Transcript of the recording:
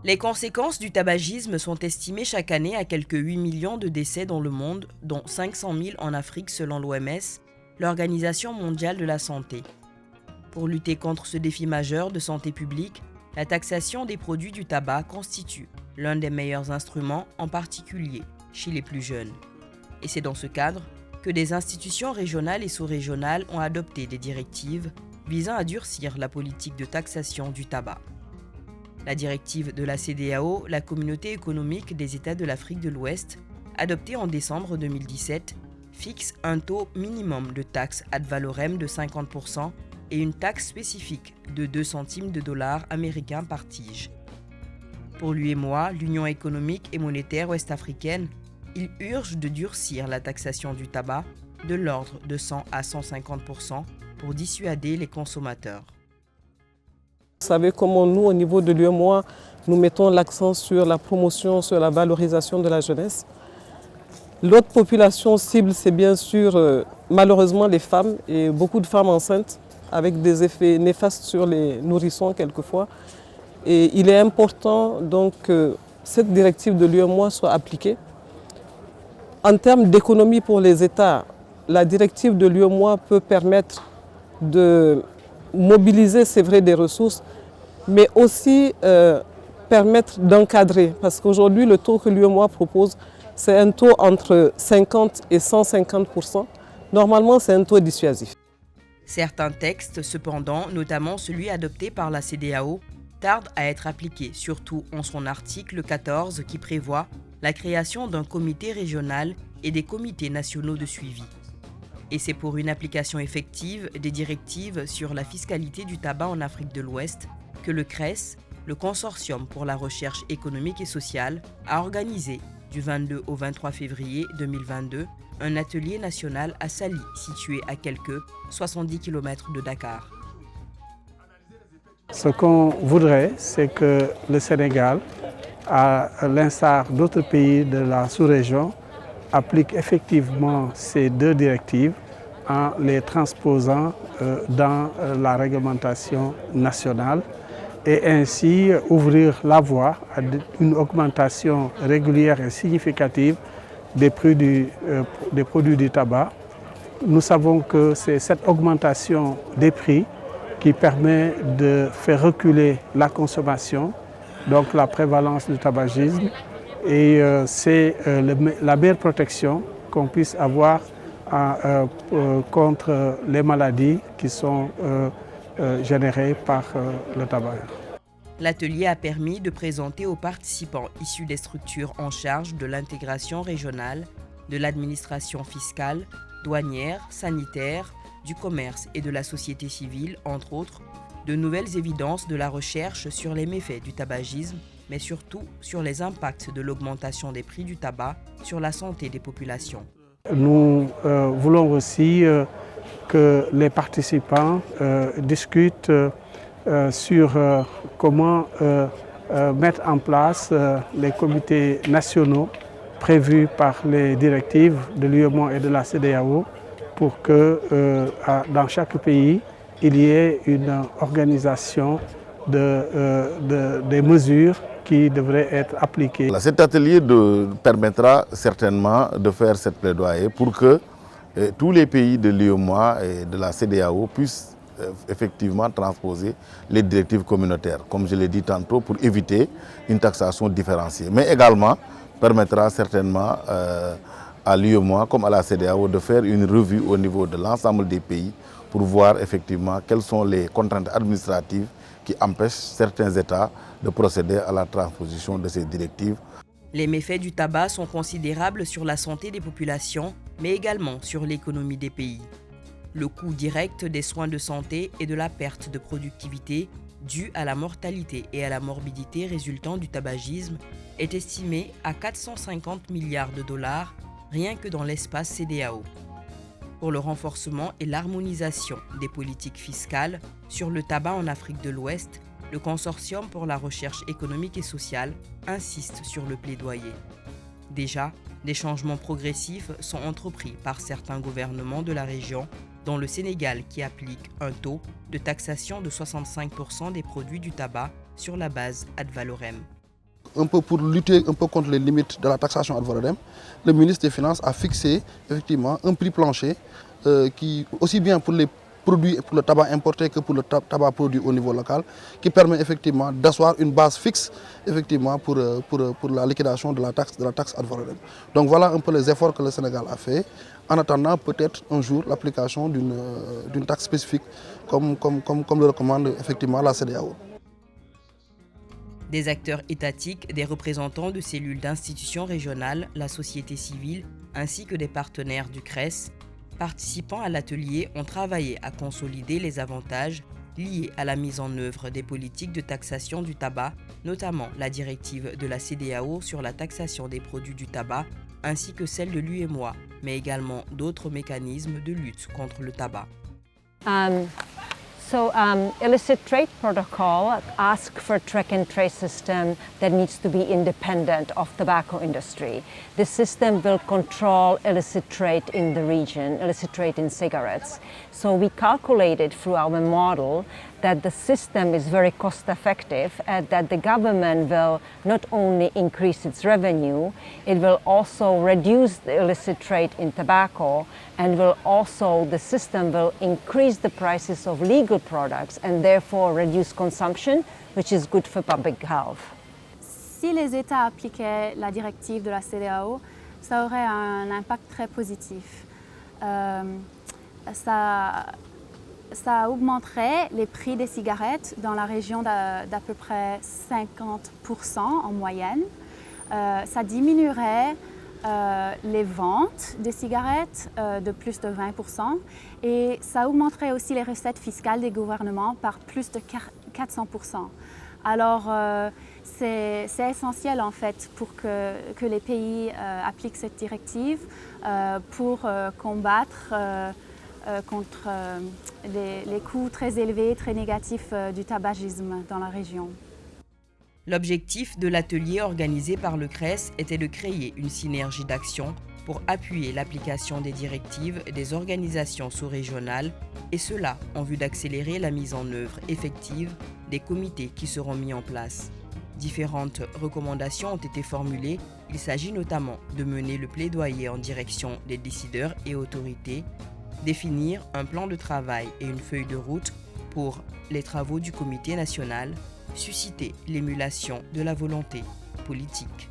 Les conséquences du tabagisme sont estimées chaque année à quelques 8 millions de décès dans le monde, dont 500 000 en Afrique selon l'OMS, l'Organisation mondiale de la santé. Pour lutter contre ce défi majeur de santé publique, la taxation des produits du tabac constitue l'un des meilleurs instruments, en particulier chez les plus jeunes. Et c'est dans ce cadre que des institutions régionales et sous-régionales ont adopté des directives visant à durcir la politique de taxation du tabac. La directive de la CEDEAO, la Communauté économique des États de l'Afrique de l'Ouest, adoptée en décembre 2017, fixe un taux minimum de taxe ad valorem de 50% et une taxe spécifique de 2 centimes de dollars américains par tige. Pour l'UEMOA, l'Union économique et monétaire ouest-africaine, il urge de durcir la taxation du tabac de l'ordre de 100 à 150% pour dissuader les consommateurs. Vous savez comment nous, au niveau de l'UEMOA, nous mettons l'accent sur la promotion, sur la valorisation de la jeunesse. L'autre population cible, c'est bien sûr malheureusement les femmes et beaucoup de femmes enceintes avec des effets néfastes sur les nourrissons quelquefois. Et il est important donc que cette directive de l'UEMOA soit appliquée. En termes d'économie pour les États, la directive de l'UEMOA peut permettre de mobiliser, c'est vrai, des ressources, mais aussi permettre d'encadrer. Parce qu'aujourd'hui, le taux que l'UEMOA propose, c'est un taux entre 50 et 150%. Normalement, c'est un taux dissuasif. Certains textes, cependant, notamment celui adopté par la CEDEAO, tardent à être appliqués, surtout en son article 14 qui prévoit la création d'un comité régional et des comités nationaux de suivi. Et c'est pour une application effective des directives sur la fiscalité du tabac en Afrique de l'Ouest que le CRES, le Consortium pour la recherche économique et sociale, a organisé du 22 au 23 février 2022 un atelier national à Saly, situé à quelques 70 km de Dakar. Ce qu'on voudrait, c'est que le Sénégal, à l'instar d'autres pays de la sous-région, applique effectivement ces deux directives en les transposant dans la réglementation nationale et ainsi ouvrir la voie à une augmentation régulière et significative des produits du tabac. Nous savons que c'est cette augmentation des prix qui permet de faire reculer la consommation, donc la prévalence du tabagisme. Et c'est la meilleure protection qu'on puisse avoir contre les maladies qui sont générées par le tabac. L'atelier a permis de présenter aux participants issus des structures en charge de l'intégration régionale, de l'administration fiscale, douanière, sanitaire, du commerce et de la société civile, entre autres, de nouvelles évidences de la recherche sur les méfaits du tabagisme, mais surtout sur les impacts de l'augmentation des prix du tabac sur la santé des populations. Nous voulons aussi que les participants discutent sur comment mettre en place les comités nationaux prévus par les directives de l'UEMOA et de la CEDEAO pour que dans chaque pays, il y ait une organisation des mesures qui devraient être appliquées. Cet atelier permettra certainement de faire cette plaidoyer pour que tous les pays de l'UEMOA et de la CEDEAO puissent effectivement transposer les directives communautaires, comme je l'ai dit tantôt, pour éviter une taxation différenciée. Mais également permettra certainement à l'UEMOA comme à la CEDEAO de faire une revue au niveau de l'ensemble des pays pour voir effectivement quelles sont les contraintes administratives qui empêchent certains États de procéder à la transposition de ces directives. Les méfaits du tabac sont considérables sur la santé des populations, mais également sur l'économie des pays. Le coût direct des soins de santé et de la perte de productivité due à la mortalité et à la morbidité résultant du tabagisme est estimé à 450 milliards de dollars rien que dans l'espace CEDEAO. Pour le renforcement et l'harmonisation des politiques fiscales sur le tabac en Afrique de l'Ouest, le Consortium pour la recherche économique et sociale insiste sur le plaidoyer. Déjà, des changements progressifs sont entrepris par certains gouvernements de la région, dont le Sénégal qui applique un taux de taxation de 65% des produits du tabac sur la base ad valorem. un peu pour lutter un peu contre les limites de la taxation ad valorem, le ministre des Finances a fixé effectivement un prix plancher qui, aussi bien pour les produits pour le tabac importé que pour le tabac produit au niveau local, qui permet effectivement d'asseoir une base fixe effectivement pour la liquidation de la taxe ad valorem. Donc voilà un peu les efforts que le Sénégal a fait, en attendant peut-être un jour l'application d'une taxe spécifique comme le recommande effectivement la CEDEAO. Des acteurs étatiques, des représentants de cellules d'institutions régionales, la société civile, ainsi que des partenaires du CRES, participant à l'atelier ont travaillé à consolider les avantages liés à la mise en œuvre des politiques de taxation du tabac, notamment la directive de la CEDEAO sur la taxation des produits du tabac, ainsi que celle de l'UEMOA, mais également d'autres mécanismes de lutte contre le tabac. Illicit trade protocol asks for a track and trace system that needs to be independent of tobacco industry. This system will control illicit trade in the region, illicit trade in cigarettes. So we calculated through our model that the system is very cost effective and that the government will not only increase its revenue, it will also reduce the illicit trade in tobacco, and the system will increase the prices of legal products and therefore reduce consumption, which is good for public health. Si les États appliquaient la directive de la CEDEAO, ça aurait un impact très positif. Ça augmenterait les prix des cigarettes dans la région d'à peu près 50% en moyenne. Ça diminuerait les ventes des cigarettes de plus de 20% et ça augmenterait aussi les recettes fiscales des gouvernements par plus de 400%. Alors c'est essentiel en fait pour que les pays appliquent cette directive pour combattre contre les coûts très élevés, très négatifs du tabagisme dans la région. L'objectif de l'atelier organisé par le CRES était de créer une synergie d'action pour appuyer l'application des directives des organisations sous-régionales, et cela en vue d'accélérer la mise en œuvre effective des comités qui seront mis en place. Différentes recommandations ont été formulées. Il s'agit notamment de mener le plaidoyer en direction des décideurs et autorités, définir un plan de travail et une feuille de route pour les travaux du comité national, susciter l'émulation de la volonté politique.